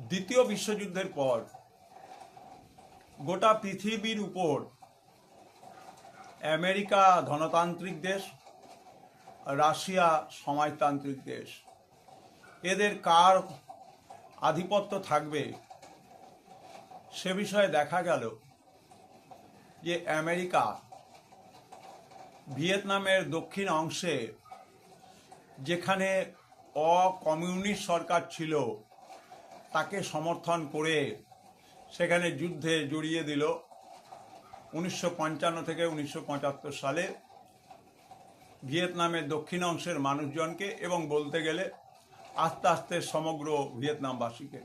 দ্বিতীয় বিশ্বযুদ্ধের পর গোটা পৃথিবীর উপর আমেরিকা ধনতান্ত্রিক দেশ, রাশিয়া সমাজতান্ত্রিক দেশ, এদের কার আধিপত্য থাকবে সে বিষয়ে দেখা গেল যে আমেরিকা ভিয়েতনামের দক্ষিণ অংশে যেখানে অকমিউনিস্ট সরকার ছিল তাকে সমর্থন করে সেখানে যুদ্ধে জড়িয়ে দিল 1955 থেকে 1975 সালে ভিয়েতনামের দক্ষিণ অংশের মানুষজনকে, এবং বলতে গেলে আস্তে আস্তে সমগ্র ভিয়েতনামবাসীকে।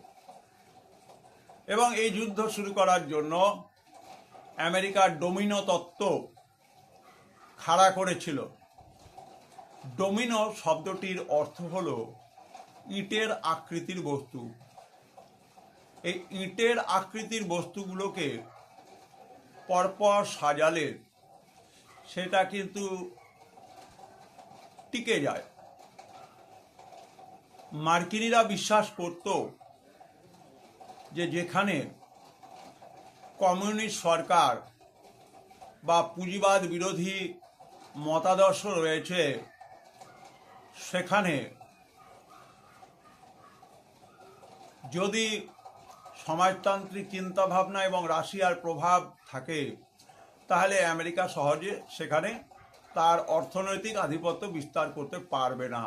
এবং এই যুদ্ধ শুরু করার জন্য আমেরিকার ডোমিনো তত্ত্ব খাড়া করেছিল। ডোমিনো শব্দটির অর্থ হল ইটের আকৃতির বস্তু। এই ইটের আকৃতির বস্তুগুলোকে পরপর সাজালে সেটা কিন্তু টিকে যায়। মার্কিনিরা বিশ্বাস করত যে যেখানে কমিউনিস্ট সরকার বা পুঁজিবাদ বিরোধী মতাদর্শ রয়েছে সেখানে যদি সমাজতান্ত্রিক চিন্তাভাবনা এবং রাশিয়ার প্রভাব থাকে তাহলে আমেরিকা সহজে সেখানে তার অর্থনৈতিক আধিপত্য বিস্তার করতে পারবে না।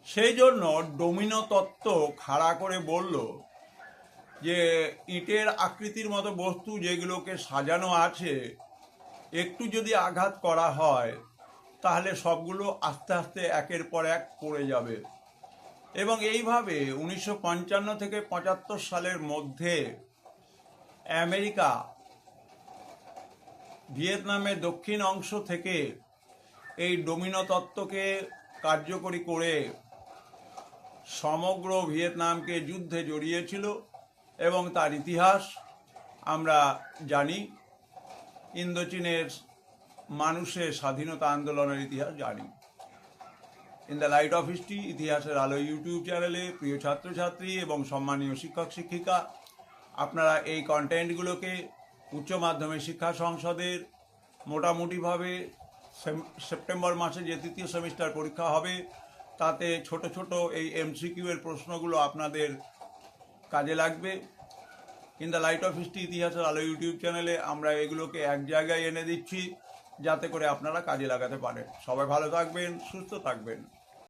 সেই জন্য ডোমিনো তত্ত্ব খাড়া করে বলল যে ইটের আকৃতির মতো বস্তু যেগুলোকে সাজানো আছে, একটু যদি আঘাত করা হয় তাহলে সবগুলো আস্তে আস্তে একের পর এক পড়ে যাবে। এবং এইভাবে 1955 থেকে 75 সালের মধ্যে আমেরিকা ভিয়েতনামের দক্ষিণ অংশ থেকে এই ডোমিনো তত্ত্বকে কার্যকরী করে সমগ্র ভিয়েতনামকে যুদ্ধে জড়িয়েছিল। এবং তার ইতিহাস আমরা জানি, ইন্দোচীনের মানুষের স্বাধীনতা আন্দোলনের ইতিহাস জানি। In the light off history ইতিহাসের আলো ইউটিউব চ্যানেলে প্রিয় ছাত্রছাত্রী এবং সম্মানীয় শিক্ষক শিক্ষিকা, আপনারা এই কন্টেন্টগুলোকে উচ্চ মাধ্যমিক শিক্ষা সংসদের মোটামুটিভাবে সেপ্টেম্বর মাসে যে তৃতীয় সেমিস্টার পরীক্ষা হবে তাতে ছোট ছোট এই এমসিকিউ এর প্রশ্নগুলো আপনাদের কাজে লাগবে। In the light off history ইতিহাসের আলো ইউটিউব চ্যানেলে আমরা এগুলোকে এক জায়গায় এনে দিচ্ছি যাতে করে আপনারা কাজে লাগাতে পারেন। সবাই ভালো থাকবেন, সুস্থ থাকবেন।